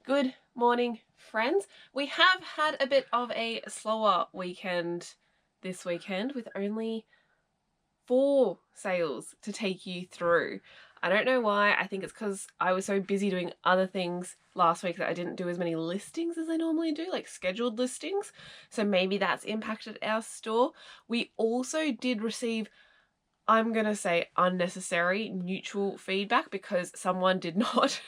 Good morning, friends. We have had a bit of a slower weekend this weekend with only 4 sales to take you through. I don't know why. I think it's because I was so busy doing other things last week that I didn't do as many listings as I normally do, like scheduled listings. So maybe that's impacted our store. We also did receive, I'm going to say, unnecessary neutral feedback because someone did not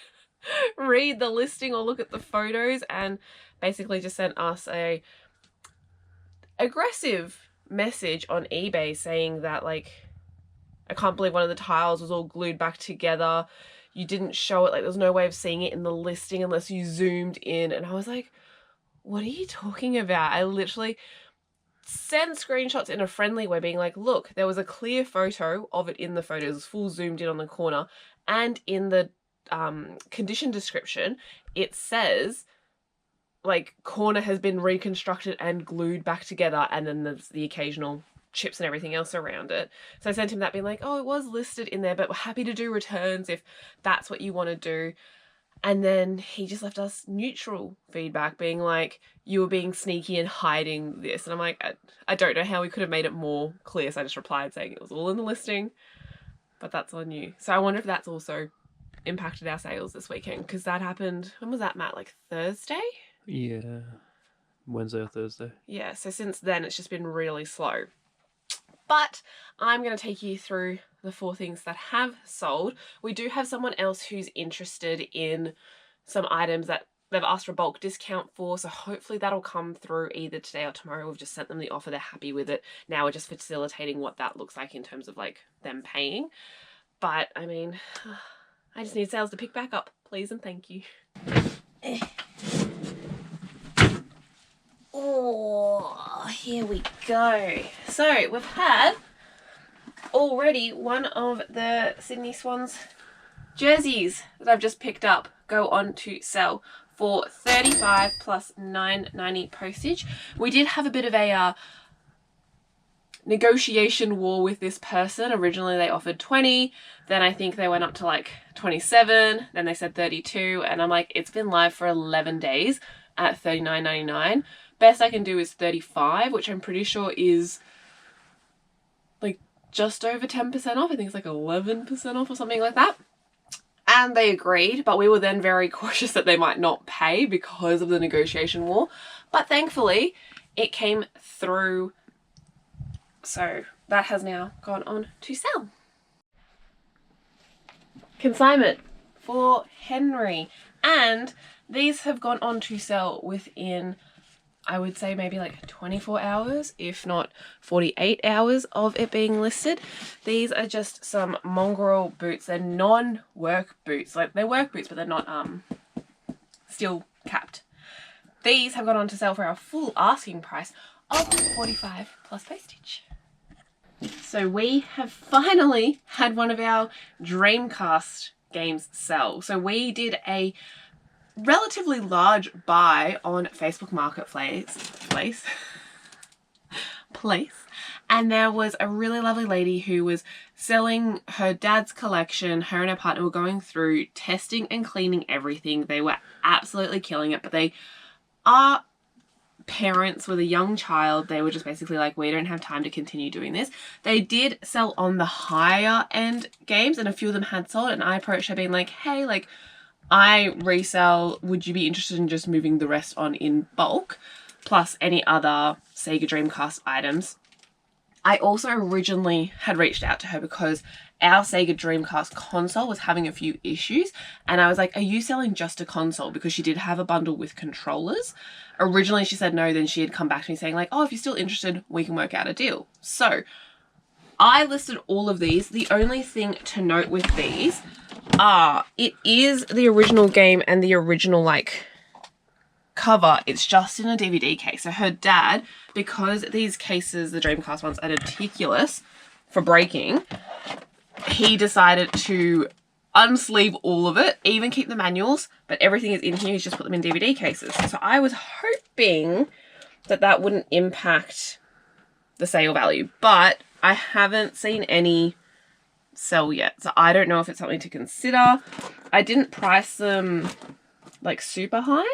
read the listing or look at the photos and basically just sent us a aggressive message on eBay saying that, like, I can't believe one of the tiles was all glued back together. You didn't show it, like there was no way of seeing it in the listing unless you zoomed in. And I was like, what are you talking about? I literally sent screenshots in a friendly way being like, look, there was a clear photo of it in the photos, it was full zoomed in on the corner, and in the condition description it says like corner has been reconstructed and glued back together, and then there's the occasional chips and everything else around it. So I sent him that being like, oh, it was listed in there, but we're happy to do returns if that's what you want to do. And then he just left us neutral feedback being like, you were being sneaky and hiding this. And I'm like, I don't know how we could have made it more clear. So I just replied saying it was all in the listing, but that's on you. So I wonder if that's also impacted our sales this weekend, because that happened, when was that, Matt? Like Thursday? Yeah, Wednesday or Thursday. Yeah, so since then it's just been really slow. But I'm going to take you through the 4 things that have sold. We do have someone else who's interested in some items that they've asked for a bulk discount for, so hopefully that'll come through either today or tomorrow. We've just sent them the offer, they're happy with it. Now we're just facilitating what that looks like in terms of like them paying. But I mean, I just need sales to pick back up, please and thank you. Oh, here we go. So we've had already one of the Sydney Swans jerseys that I've just picked up go on to sell for $35 plus $9.90 postage. We did have a bit of a negotiation war with this person. Originally they offered 20, then I think they went up to like 27, then they said 32, and I'm like, it's been live for 11 days at $39.99. Best I can do is 35, which I'm pretty sure is like just over 10% off. I think it's like 11% off or something like that. And they agreed, but we were then very cautious that they might not pay because of the negotiation war. But thankfully it came through. So that has now gone on to sell. Consignment for Henry. And these have gone on to sell within, I would say, maybe like 24 hours, if not 48 hours of it being listed. These are just some mongrel boots. They're non-work boots. Like, they're work boots, but they're not steel capped. These have gone on to sell for our full asking price of $45 plus postage. So we have finally had one of our Dreamcast games sell. So we did a relatively large buy on Facebook Marketplace, and there was a really lovely lady who was selling her dad's collection. Her and her partner were going through testing and cleaning everything. They were absolutely killing it, but they are parents with a young child. They were just basically like, we don't have time to continue doing this. They did sell on the higher end games, and a few of them had sold, and I approached her being like, hey, like, I resell, would you be interested in just moving the rest on in bulk, plus any other Sega Dreamcast items? I also originally had reached out to her because our Sega Dreamcast console was having a few issues, and I was like, are you selling just a console? Because she did have a bundle with controllers. Originally she said no, then she had come back to me saying like, oh, if you're still interested, we can work out a deal. So I listed all of these. The only thing to note with these are, it is the original game and the original like cover. It's just in a DVD case. So her dad, because these cases, the Dreamcast ones, are meticulous for breaking, he decided to unsleeve all of it, even keep the manuals, but everything is in here. He's just put them in DVD cases. So I was hoping that that wouldn't impact the sale value, but I haven't seen any sell yet, so I don't know if it's something to consider. I didn't price them like super high.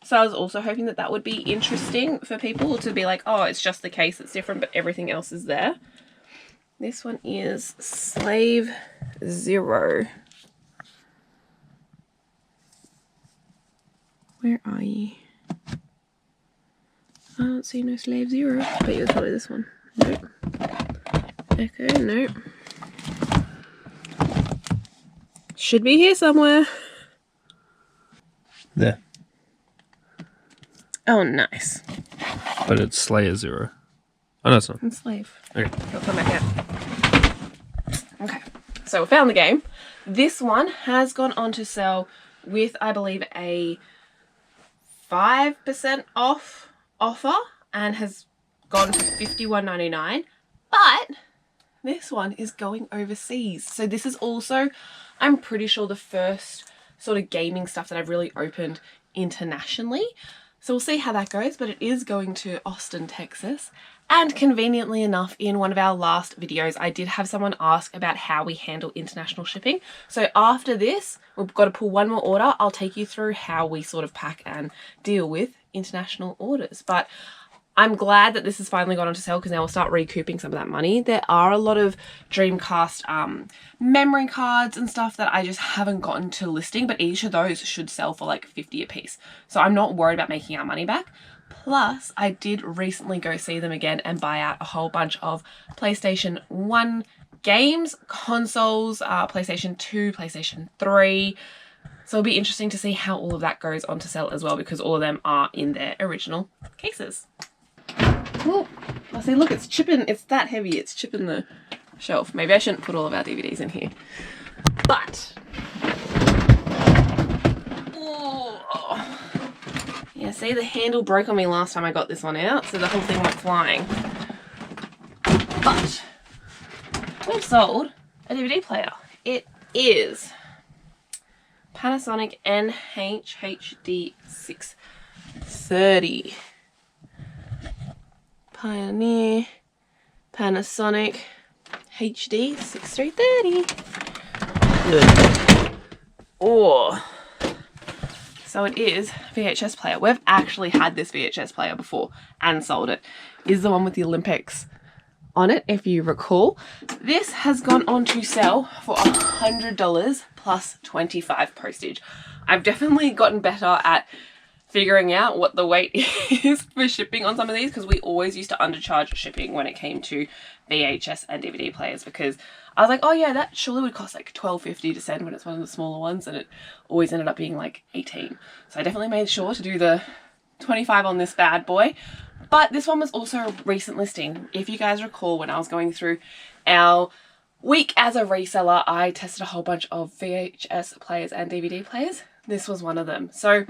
So I was also hoping that that would be interesting for people to be like, oh, it's just the case that's different, but everything else is there. This one is Slave 0. Where are you? I don't see no Slave 0. I bet you it's probably this one. Nope. Echo, nope. Should be here somewhere. There. Oh, nice. But it's Slayer 0. Oh, no, it's not. It's Slave. Okay. It'll come back out. Okay. So we found the game. This one has gone on to sell with, I believe, a 5% off offer and has gone for $51.99. But this one is going overseas. So this is also, I'm pretty sure, the first sort of gaming stuff that I've really opened internationally. So we'll see how that goes, but it is going to Austin, Texas. And conveniently enough, in one of our last videos, I did have someone ask about how we handle international shipping. So after this, we've got to pull one more order. I'll take you through how we sort of pack and deal with international orders. But I'm glad that this has finally gone on to sale because now we'll start recouping some of that money. There are a lot of Dreamcast memory cards and stuff that I just haven't gotten to listing, but each of those should sell for like 50 a piece. So I'm not worried about making our money back. Plus, I did recently go see them again and buy out a whole bunch of PlayStation 1 games, consoles, PlayStation 2, PlayStation 3. So it'll be interesting to see how all of that goes on to sell as well because all of them are in their original cases. Oh, I see, look, it's chipping, it's that heavy, it's chipping the shelf. Maybe I shouldn't put all of our DVDs in here. But, oh, yeah, see, the handle broke on me last time I got this one out, so the whole thing went flying. But, we've sold a DVD player. It is Panasonic NHD 630. Pioneer Panasonic HD 6330. Oh, so it is VHS player. We've actually had this VHS player before and sold it. It is the one with the Olympics on it, if you recall. This has gone on to sell for $100 plus 25 postage. I've definitely gotten better at figuring out what the weight is for shipping on some of these because we always used to undercharge shipping when it came to VHS and DVD players because I was like, oh yeah, that surely would cost like $12.50 to send when it's one of the smaller ones, and it always ended up being like $18. So I definitely made sure to do the 25 on this bad boy. But this one was also a recent listing. If you guys recall, when I was going through our week as a reseller, I tested a whole bunch of VHS players and DVD players. This was one of them. So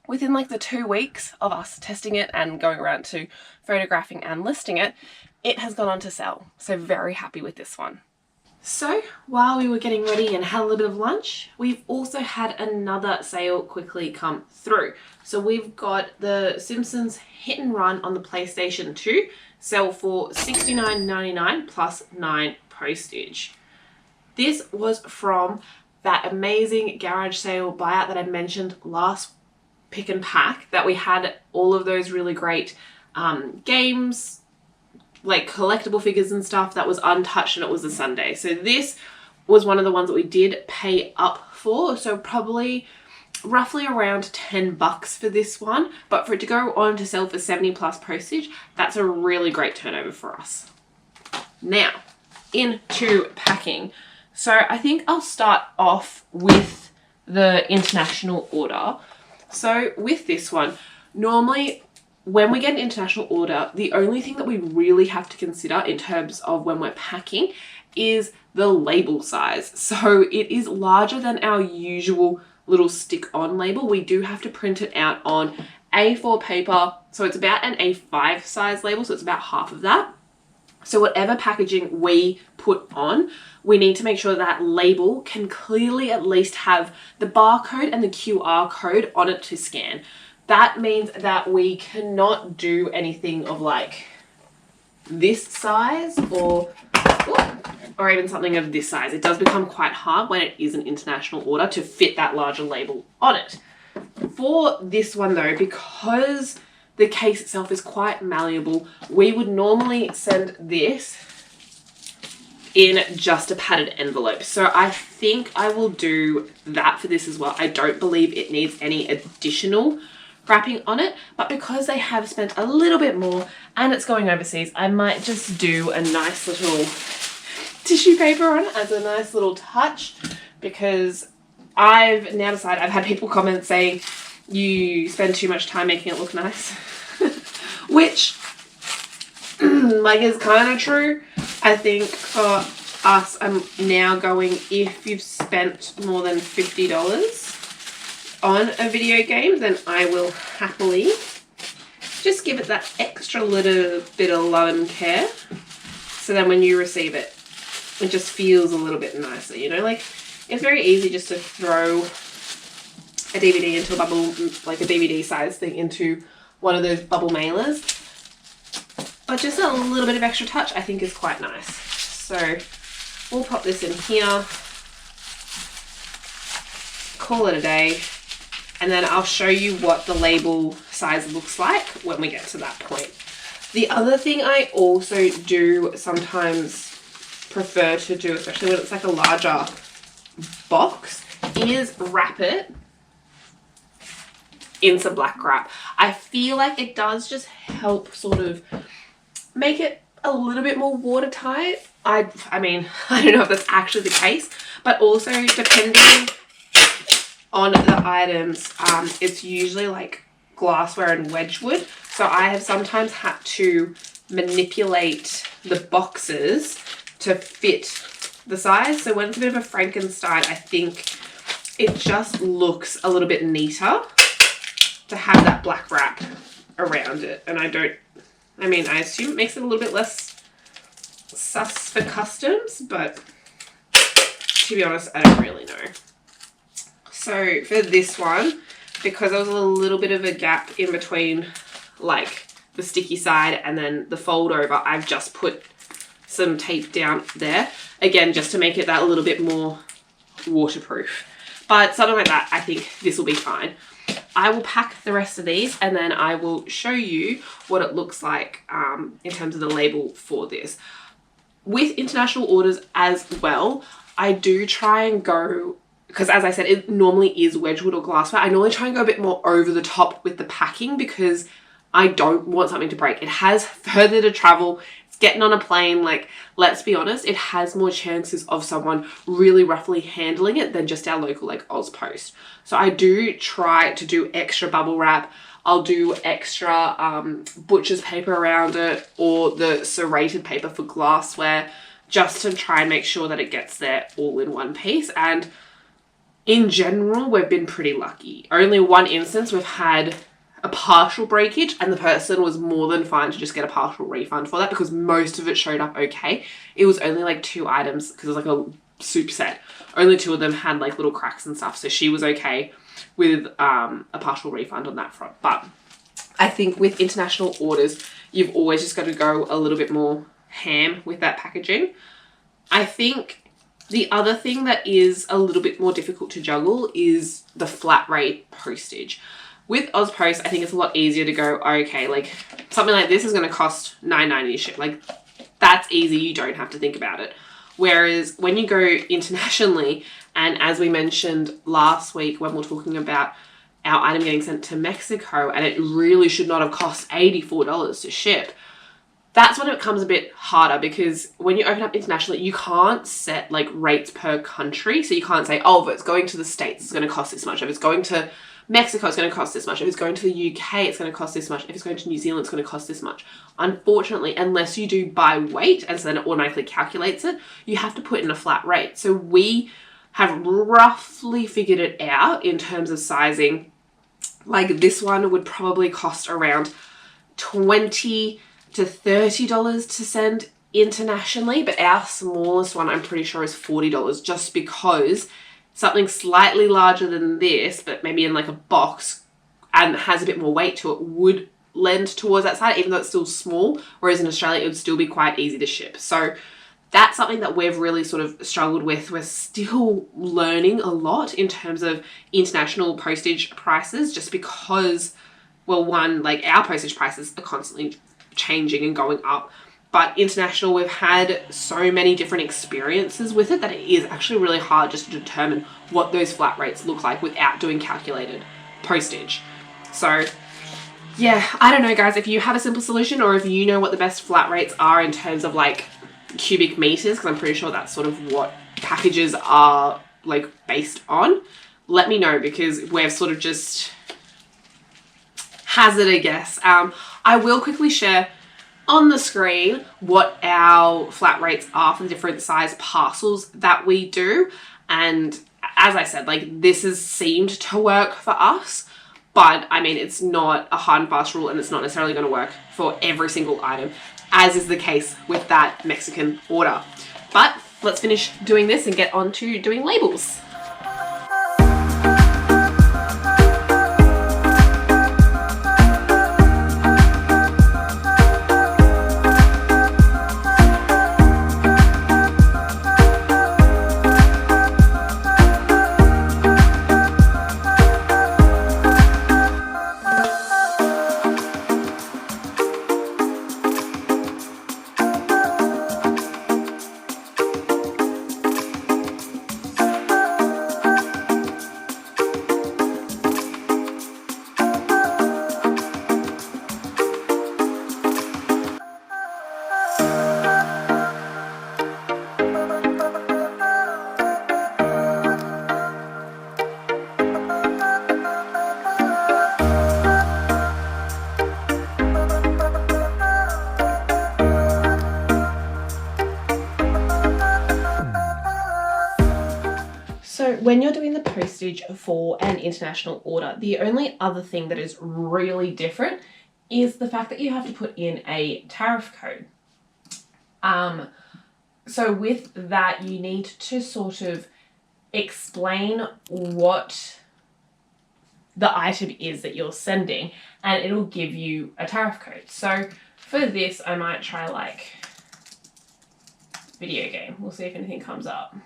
within like the 2 weeks of us testing it and going around to photographing and listing it, it has gone on to sell. So very happy with this one. So while we were getting ready and had a little bit of lunch, we've also had another sale quickly come through. So we've got the Simpsons Hit and Run on the PlayStation 2 sell for $69.99 plus 9 postage. This was from that amazing garage sale buyout that I mentioned last pick and pack, that we had all of those really great games, like collectible figures and stuff that was untouched, and it was a Sunday. So this was one of the ones that we did pay up for, so probably roughly around $10 for this one, but for it to go on to sell for 70 plus postage, that's a really great turnover for us. Now into packing. So I think I'll start off with the international order. So with this one, normally when we get an international order, the only thing that we really have to consider in terms of when we're packing is the label size. So it is larger than our usual little stick-on label. We do have to print it out on A4 paper. So it's about an A5 size label, so it's about half of that. So whatever packaging we put on, we need to make sure that label can clearly at least have the barcode and the QR code on it to scan. That means that we cannot do anything of like this size or even something of this size. It does become quite hard when it is an international order to fit that larger label on it. For this one though, because the case itself is quite malleable, we would normally send this in just a padded envelope. So I think I will do that for this as well. I don't believe it needs any additional wrapping on it, but because they have spent a little bit more and it's going overseas, I might just do a nice little tissue paper on it as a nice little touch, because I've now decided, I've had people comment saying you spend too much time making it look nice, which like is kind of true. I think for us, I'm now going, if you've spent more than $50 on a video game, then I will happily just give it that extra little bit of love and care. So then when you receive it, it just feels a little bit nicer, you know? Like, it's very easy just to throw a DVD into a bubble, like a DVD size thing, into one of those bubble mailers. But just a little bit of extra touch I think is quite nice. So we'll pop this in here, call it a day, and then I'll show you what the label size looks like when we get to that point. The other thing I also do sometimes prefer to do, especially when it's like a larger box, is wrap it in some black wrap. I feel like it does just help sort of make it a little bit more watertight. I mean, I don't know if that's actually the case, but also depending on the items, it's usually like glassware and Wedgwood. So I have sometimes had to manipulate the boxes to fit the size. So when it's a bit of a Frankenstein, I think it just looks a little bit neater to have that black wrap around it. And I assume it makes it a little bit less sus for customs, but to be honest, I don't really know. So for this one, because there was a little bit of a gap in between like the sticky side and then the fold over, I've just put some tape down there, again, just to make it that a little bit more waterproof. But something like that, I think this will be fine. I will pack the rest of these and then I will show you what it looks like in terms of the label for this. With international orders as well, I do try and go, because as I said, it normally is Wedgwood or glassware. I normally try and go a bit more over the top with the packing because I don't want something to break. It has further to travel. It's getting on a plane. Like, let's be honest, it has more chances of someone really roughly handling it than just our local like Ozpost. So I do try to do extra bubble wrap. I'll do extra butcher's paper around it, or the serrated paper for glassware, just to try and make sure that it gets there all in one piece. And in general, we've been pretty lucky. Only one instance we've had a partial breakage, and the person was more than fine to just get a partial refund for that because most of it showed up okay. It was only like 2 items because it was like a soup set. Only 2 of them had like little cracks and stuff, so she was okay with a partial refund on that front. But I think with international orders, you've always just got to go a little bit more ham with that packaging. I think the other thing that is a little bit more difficult to juggle is the flat rate postage. With Ozpost, I think it's a lot easier to go, okay, like something like this is going to cost $9.90 to ship. Like, that's easy. You don't have to think about it. Whereas when you go internationally, and as we mentioned last week when we were talking about our item getting sent to Mexico, and it really should not have cost $84 to ship, that's when it becomes a bit harder, because when you open up internationally, you can't set like rates per country. So you can't say, oh, if it's going to the States, it's going to cost this much. If it's going to Mexico, it's going to cost this much. If it's going to the UK, it's going to cost this much. If it's going to New Zealand, it's going to cost this much. Unfortunately, unless you do by weight, and so then it automatically calculates it, you have to put in a flat rate. So we have roughly figured it out in terms of sizing. Like, this one would probably cost around $20 to $30 to send internationally, but our smallest one I'm pretty sure is $40, just because something slightly larger than this, but maybe in like a box and has a bit more weight to it, would lend towards that side, even though it's still small, whereas in Australia it would still be quite easy to ship. So that's something that we've really sort of struggled with. We're still learning a lot in terms of international postage prices, just because, well, one, like our postage prices are constantly changing and going up. But international, we've had so many different experiences with it that it is actually really hard just to determine what those flat rates look like without doing calculated postage. So yeah, I don't know, guys, if you have a simple solution or if you know what the best flat rates are in terms of like cubic meters, because I'm pretty sure that's sort of what packages are like based on, let me know, because we've sort of just hazard a guess. I will quickly share on the screen what our flat rates are for the different size parcels that we do. And as I said, like, this has seemed to work for us, but I mean, it's not a hard and fast rule, and it's not necessarily going to work for every single item, as is the case with that Mexican order. But let's finish doing this and get on to doing labels. So when you're doing the postage for an international order, the only other thing that is really different is the fact that you have to put in a tariff code. So with that, you need to sort of explain what the item is that you're sending, and it'll give you a tariff code. So for this, I might try like video game. We'll see if anything comes up.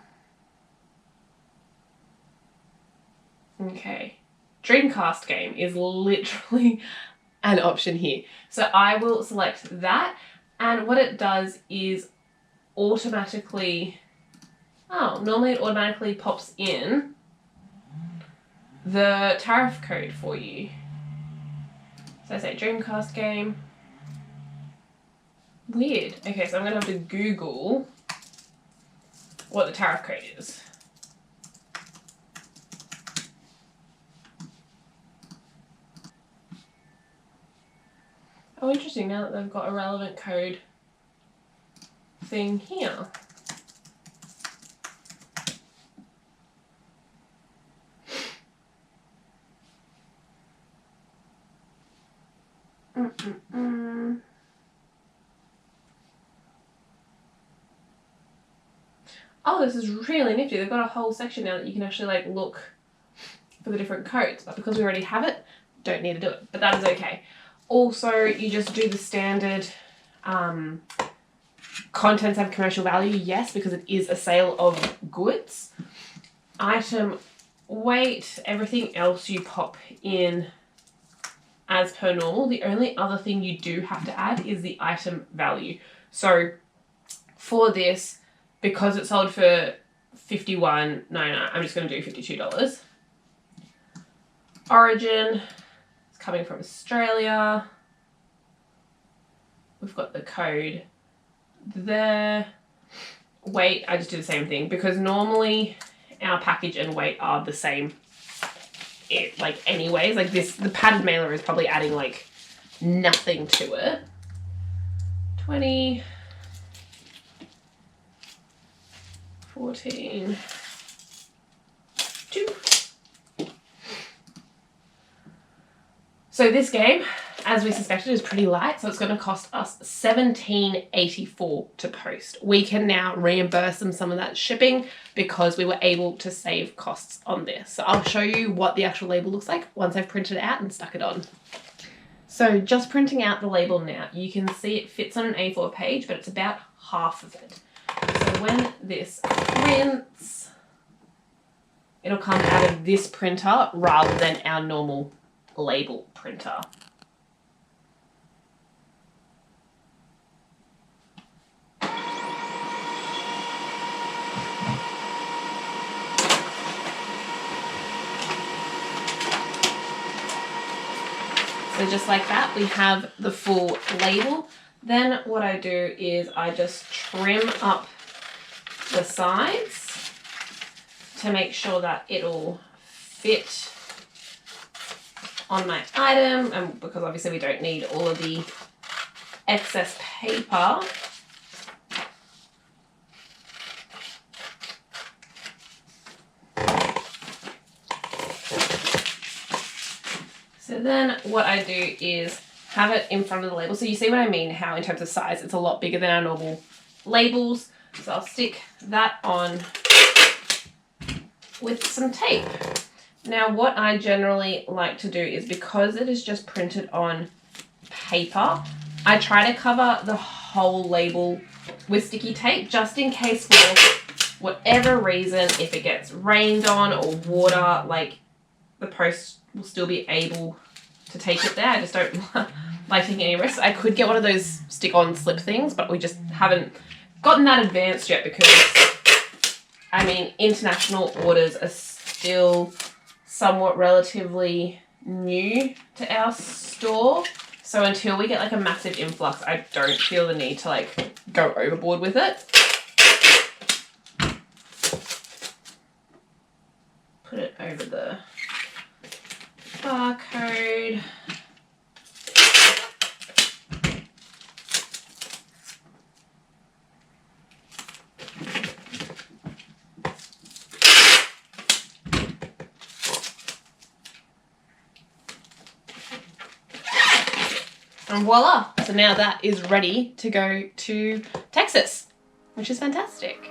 Okay, Dreamcast game is literally an option here. So I will select that, and what it does is automatically, normally it automatically pops in the tariff code for you. So I say Dreamcast game. Weird. Okay, so I'm gonna have to Google what the tariff code is. Oh, interesting, now that they've got a relevant code thing here. Oh, this is really nifty. They've got a whole section now that you can actually like look for the different codes, but because we already have it, don't need to do it, but that is okay. Also, you just do the standard contents have commercial value, yes, because it is a sale of goods. Item weight, everything else you pop in as per normal. The only other thing you do have to add is the item value. So for this, because it sold for $51.99, I'm just going to do $52. Origin, it's coming from Australia. We've got the code there. Weight, I just do the same thing because normally our package and weight are the same. Like anyways, like this, the padded mailer is probably adding like nothing to it. 20, 14, 2. So this game, as we suspected, is pretty light, so it's going to cost us $17.84 to post. We can now reimburse them some of that shipping because we were able to save costs on this. So I'll show you what the actual label looks like once I've printed it out and stuck it on. So just printing out the label now, you can see it fits on an A4 page, but it's about half of it. when this prints, it'll come out of this printer rather than our normal label printer. So just like that, we have the full label. Then what I do is I just trim up the sides to make sure that it'll fit on my item, and because obviously we don't need all of the excess paper. So then what I do is have it in front of the label. So you see what I mean, how in terms of size, it's a lot bigger than our normal labels. So I'll stick that on with some tape. Now what I generally like to do is, because it is just printed on paper, I try to cover the whole label with sticky tape, just in case for whatever reason, if it gets rained on or water, like the post will still be able to take it there. I just don't like taking any risks. I could get one of those stick-on slip things, but we just haven't gotten that advanced yet because, I mean, international orders are still somewhat relatively new to our store. So until we get like a massive influx, I don't feel the need to like go overboard with it. Put it over the barcode. And voila! So now that is ready to go to Texas, which is fantastic.